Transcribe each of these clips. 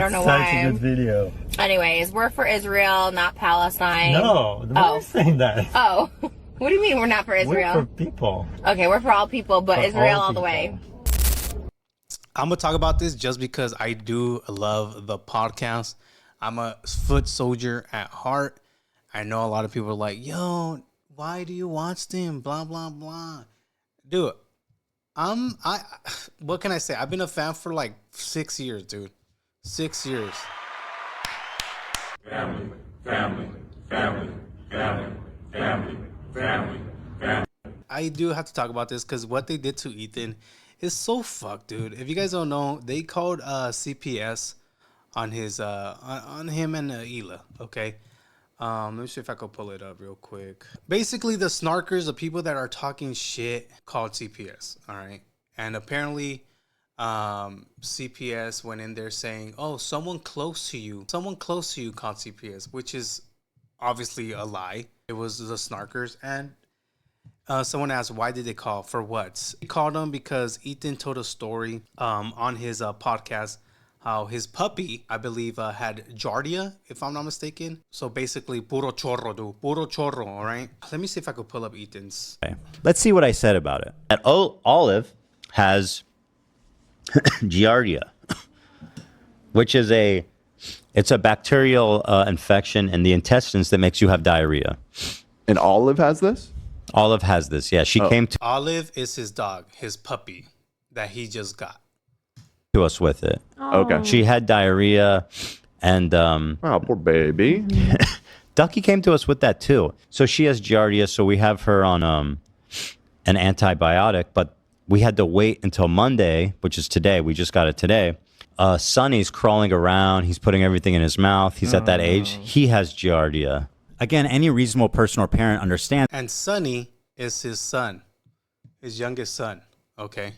I don't know Such why. a good video. Anyways, we're for Israel, not Palestine. No, why are you saying that? Oh. What do you mean we're not for Israel? We're for people. Okay, we're for all people, but For Israel all the people. way. I'm gonna talk about this just because I do love the podcast. I'm a foot soldier at heart. I know a lot of people are like, yo, why do you watch them? Blah, blah, blah. Dude, what can I say? I've been a fan for like 6 years, dude. 6 years. Family, family, family, family, family, family, family. I do have to talk about this because what they did to Ethan is so fucked, dude. If you guys don't know, they called CPS on his on him and Hila. Okay, let me see if I can pull it up real quick. Basically, the snarkers, the people that are talking shit, called CPS. All right, and apparently, CPS went in there saying, "Oh, someone close to you called CPS," which is obviously a lie. It was the snarkers. And someone asked, why did they call? For what? He called them because Ethan told a story on his podcast how his puppy, I believe, had Giardia, if I'm not mistaken. So basically, puro chorro, dude. Puro chorro, all right? Let me see if I could pull up Ethan's. Okay. Let's see what I said about it. That Olive has Giardia, which is a bacterial infection in the intestines that makes you have diarrhea. And Olive has this? Olive has this, yeah. She came Olive is his dog, his puppy that he just got. to us with it. Okay. She had diarrhea, and Oh, poor baby. Ducky came to us with that too. So she has Giardia, so we have her on an antibiotic, but we had to wait until Monday, which is today. We just got it today. Sonny's crawling around. He's putting everything in his mouth. He's at that age. He has Giardia. Again, any reasonable person or parent understands And Sonny is his son, his youngest son, okay?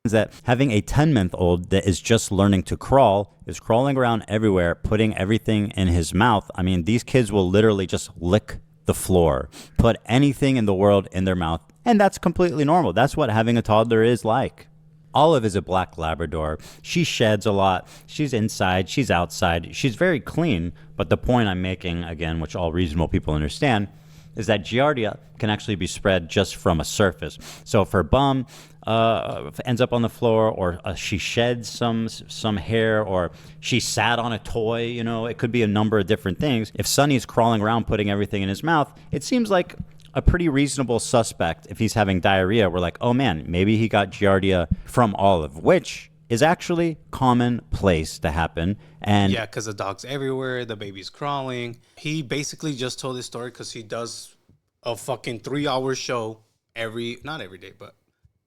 that having a 10-month-old that is just learning to crawl, is crawling around everywhere, putting everything in his mouth. I mean, these kids will literally just lick the floor, put anything in the world in their mouth, and that's completely normal. That's what having a toddler is like. Olive is a black Labrador. She sheds a lot. She's inside. She's outside. She's very clean. But the point I'm making, again, which all reasonable people understand, is that Giardia can actually be spread just from a surface. So if her bum ends up on the floor, or she sheds some hair, or she sat on a toy, you know, it could be a number of different things. If Sonny's crawling around putting everything in his mouth, it seems like a pretty reasonable suspect. If he's having diarrhea, we're like, oh man, maybe he got Giardia from Olive, which is actually commonplace to happen. And Yeah, because the dog's everywhere, the baby's crawling. He basically just told his story because he does a fucking 3-hour show not every day, but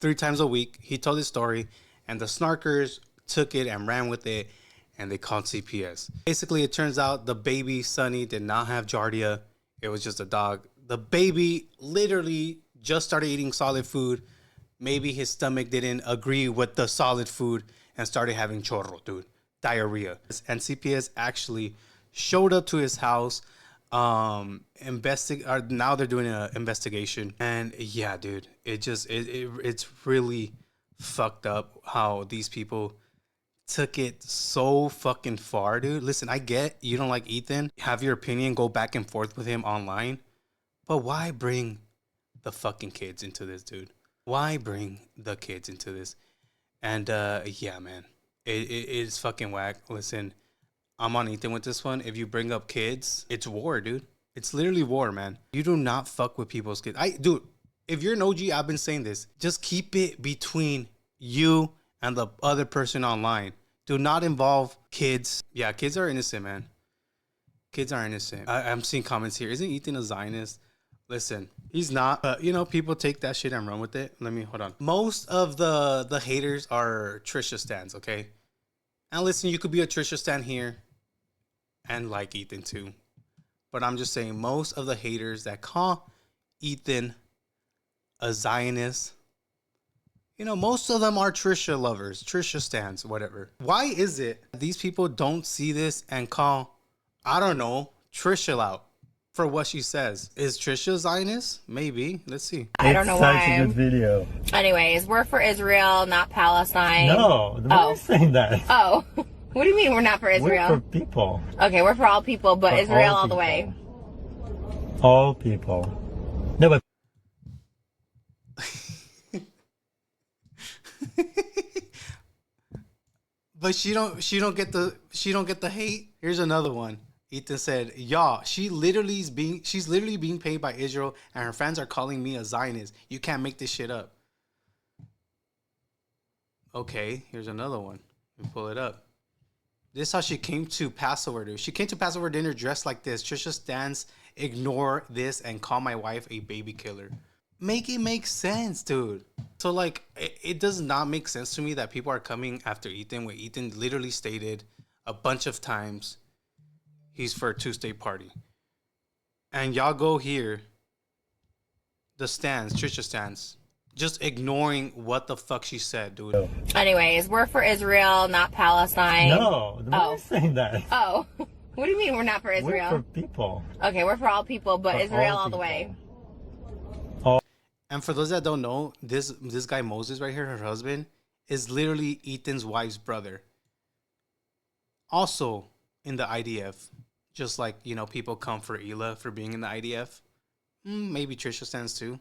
3 times a week. He told his story, and the snarkers took it and ran with it, and they called CPS. Basically, it turns out the baby, Sonny, did not have Giardia. It was just a dog. The baby literally just started eating solid food. Maybe his stomach didn't agree with the solid food and started having chorro, dude. Diarrhea. And CPS actually showed up to his house. Now they're doing an investigation. And yeah, dude, it's really fucked up how these people took it so fucking far, dude. Listen, I get you don't like Ethan. Have your opinion, go back and forth with him online. But why bring the fucking kids into this, dude? Why bring the kids into this? And yeah, man, it is fucking whack. Listen, I'm on Ethan with this one. If you bring up kids, it's war, dude. It's literally war, man. You do not fuck with people's kids. Dude, if you're an OG, I've been saying this. Just keep it between you and the other person online. Do not involve kids. Yeah, kids are innocent, man. Kids are innocent. I'm seeing comments here. Isn't Ethan a Zionist? Listen, he's not. People take that shit and run with it. Hold on. Most of the haters are Trisha stans, okay? And listen, you could be a Trisha stan here and like Ethan too. But I'm just saying, most of the haters that call Ethan a Zionist, most of them are Trisha lovers, Trisha stans, whatever. Why is it these people don't see this and call, I don't know, Trisha out for what she says? Is Trisha Zionist? Maybe. Let's see. I don't know It's why. such a good video. Anyways, we're for Israel, not Palestine. No, why are you saying that? Oh. What do you mean we're not for Israel? We're for people. Okay, we're for all people, but For Israel all the people. way. All people. No, but But she don't get the hate. Here's another one. Ethan said, "Y'all, she's literally being paid by Israel, and her fans are calling me a Zionist. You can't make this shit up." Okay, here's another one. Let me pull it up. This is how she came to Passover, dude. She came to Passover dinner dressed like this. Trisha stands, ignore this, and call my wife a baby killer. Make it make sense, dude. So, like, it does not make sense to me that people are coming after Ethan when Ethan literally stated a bunch of times he's for a two-state party. And y'all go here, the stands, Trisha stands, just ignoring what the fuck she said, dude. Anyways, we're for Israel, not Palestine. no. Why are you saying that? Oh. What do you mean we're not for Israel? We're for people. Okay, we're for all people, but For Israel all all the people. way. And for those that don't know, this guy Moses right here, her husband, is literally Ethan's wife's brother. Also in the IDF, just like, you know, people come for Hila for being in the IDF. Maybe Trisha stands too.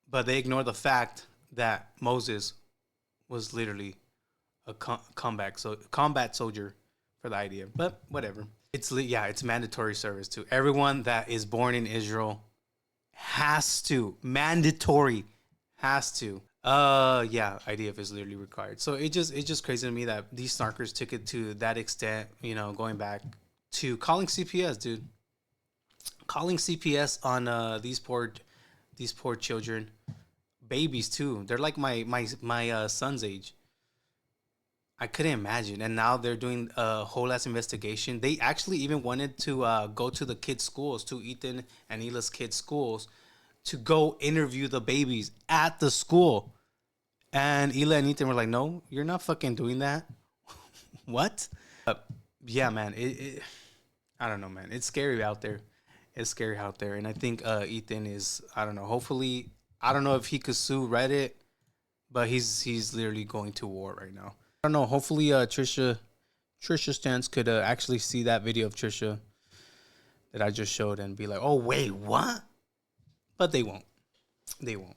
But they ignore the fact that Moses was literally a combat soldier for the IDF. But whatever. It's mandatory service too. Everyone that is born in Israel has to. Mandatory. Has to. IDF is literally required. So it's just crazy to me that these snarkers took it to that extent, you know, going back to calling CPS, dude. Calling CPS on these poor children. Babies too. They're like my son's age. I couldn't imagine. And now they're doing a whole ass investigation. They actually even wanted to go to the kids' schools, to Ethan and Hila's kids' schools, to go interview the babies at the school. And Hila and Ethan were like, "No, you're not fucking doing that." What? Yeah, man. I don't know, man. It's scary out there. It's scary out there. And I think Ethan is, I don't know. Hopefully, I don't know if he could sue Reddit, but he's literally going to war right now. I don't know. Hopefully, Trisha Stance could actually see that video of Trisha that I just showed and be like, "Oh wait, what?" But they won't. They won't.